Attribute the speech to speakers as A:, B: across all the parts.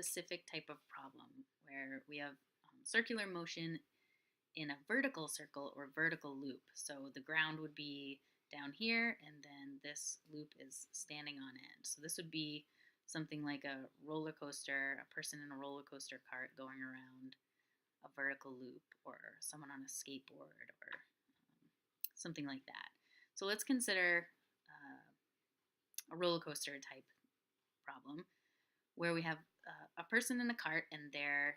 A: specific type of problem where we have circular motion in a vertical circle or vertical loop. So the ground would be down here, and then this loop is standing on end. So this would be something like a roller coaster, a person in a roller coaster cart going around a vertical loop, or someone on a skateboard, or something like that. So let's consider a roller coaster type problem where we have a person in a cart and they're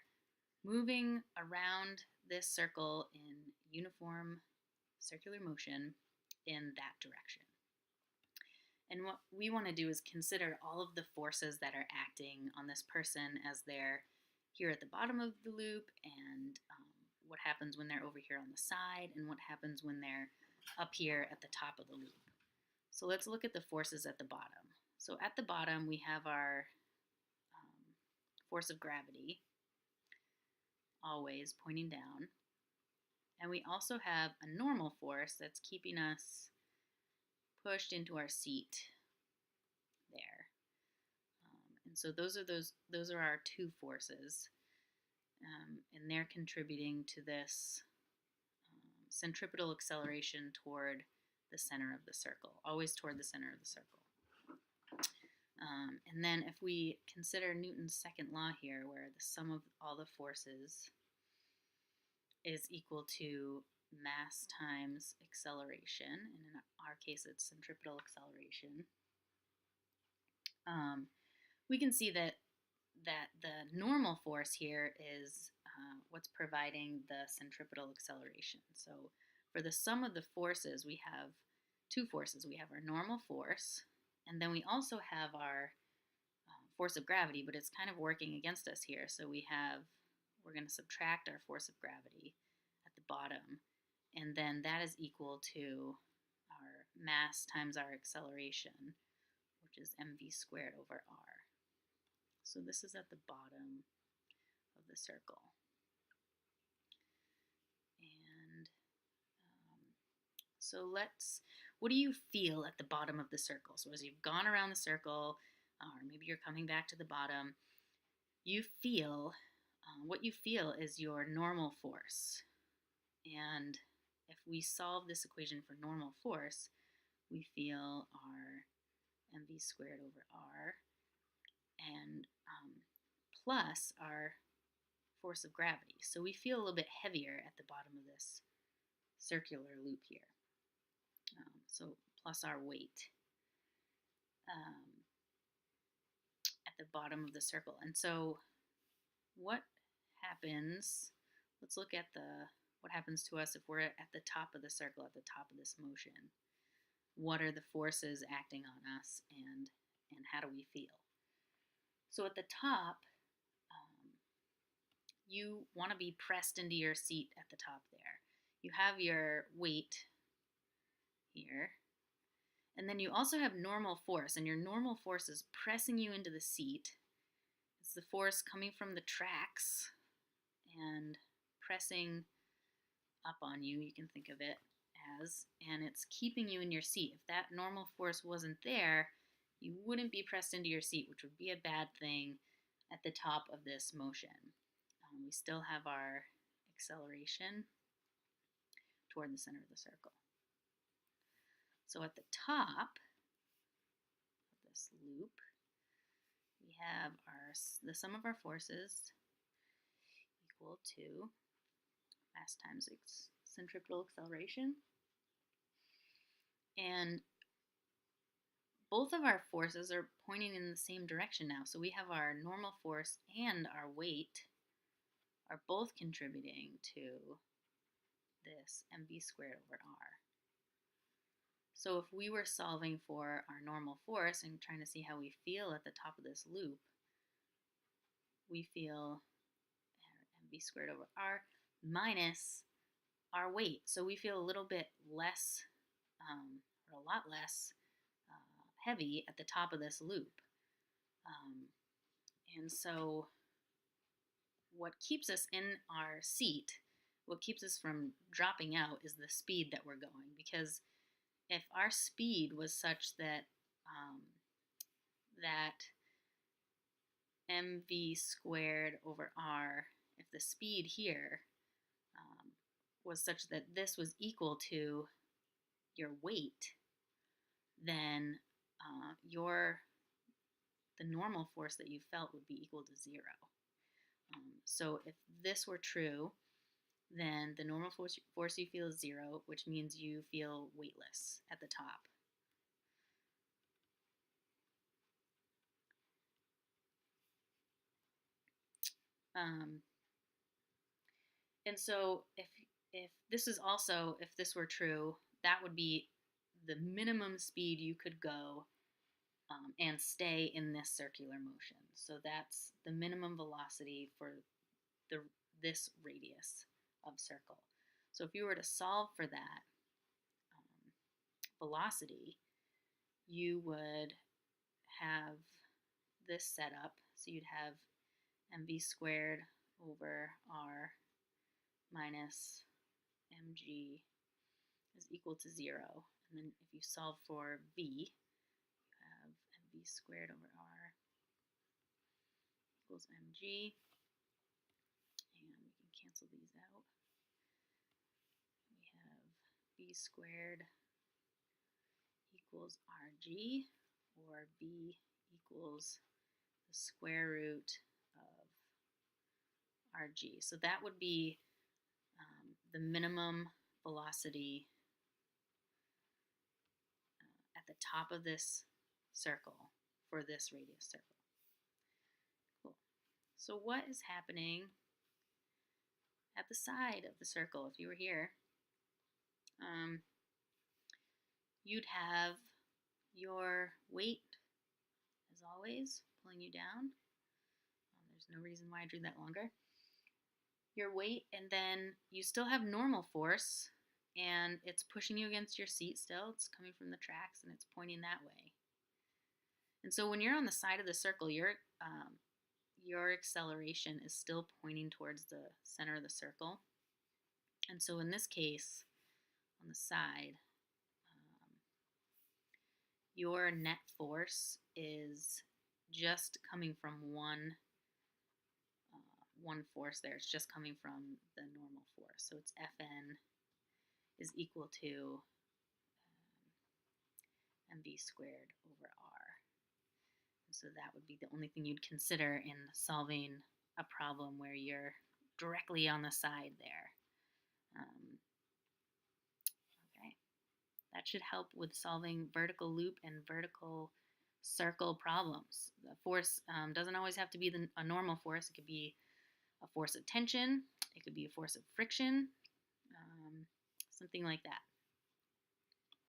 A: moving around this circle in uniform circular motion in that direction. And what we want to do is consider all of the forces that are acting on this person as they're here at the bottom of the loop, and what happens when they're over here on the side, and what happens when they're up here at the top of the loop. So let's look at the forces at the bottom. So at the bottom we have our force of gravity, always pointing down. And we also have a normal force that's keeping us pushed into our seat there. And so those are our two forces, and they're contributing to this centripetal acceleration toward the center of the circle, always toward the center of the circle. And then if we consider Newton's second law here, where the sum of all the forces is equal to mass times acceleration, and in our case it's centripetal acceleration, we can see that the normal force here is what's providing the centripetal acceleration. So for the sum of the forces, we have two forces. We have our normal force, and then we also have our force of gravity, but it's kind of working against us here. So we're going to subtract our force of gravity at the bottom, and then that is equal to our mass times our acceleration, which is mv squared over r. So this is at the bottom of the circle. And so what do you feel at the bottom of the circle? So as you've gone around the circle, or maybe you're coming back to the bottom, you feel, what you feel is your normal force. And if we solve this equation for normal force, we feel our mv squared over r and plus our force of gravity. So we feel a little bit heavier at the bottom of this circular loop here. So plus our weight at the bottom of the circle. And so what happens, let's look at what happens to us if we're at the top of the circle, at the top of this motion. What are the forces acting on us, and how do we feel? So at the top, you want to be pressed into your seat at the top there. You have your weight here, and then you also have normal force, and your normal force is pressing you into the seat. It's the force coming from the tracks and pressing up on you, you can think of it as, and it's keeping you in your seat. If that normal force wasn't there, you wouldn't be pressed into your seat, which would be a bad thing at the top of this motion. We still have our acceleration toward the center of the circle. So at the top of this loop, we have the sum of our forces equal to mass times centripetal acceleration. And both of our forces are pointing in the same direction now. So we have our normal force and our weight are both contributing to this mv squared over r. So if we were solving for our normal force and trying to see how we feel at the top of this loop, we feel mv squared over r minus our weight. So we feel a little bit less, or a lot less heavy at the top of this loop. And so what keeps us in our seat, what keeps us from dropping out, is the speed that we're going. Because if our speed was such that mv squared over r, if the speed here was such that this was equal to your weight, then the normal force that you felt would be equal to 0. So if this were true, then the normal force you feel is 0, which means you feel weightless at the top. And so if this were true, that would be the minimum speed you could go and stay in this circular motion. So that's the minimum velocity for this radius of circle. So if you were to solve for that velocity, you would have this set up. So you'd have mv squared over r minus mg is equal to 0. And then if you solve for v, you have mv squared over r equals mg. And we can cancel these out. We have v squared equals rg, or v equals the square root of rg. So that would be the minimum velocity at the top of this circle for this radius circle. Cool. So what is happening at the side of the circle? If you were here, you'd have your weight, as always, pulling you down. There's no reason why I drew that longer. Your weight, and then you still have normal force, and it's pushing you against your seat still. It's coming from the tracks, and it's pointing that way. And so when you're on the side of the circle, your acceleration is still pointing towards the center of the circle. And so in this case, on the side, your net force is just coming from one force there. It's just coming from the normal force. So it's Fn is equal to mv squared over r. And so that would be the only thing you'd consider in solving a problem where you're directly on the side there. Okay, that should help with solving vertical loop and vertical circle problems. The force doesn't always have to be a normal force. It could be a force of tension. It could be a force of friction, something like that.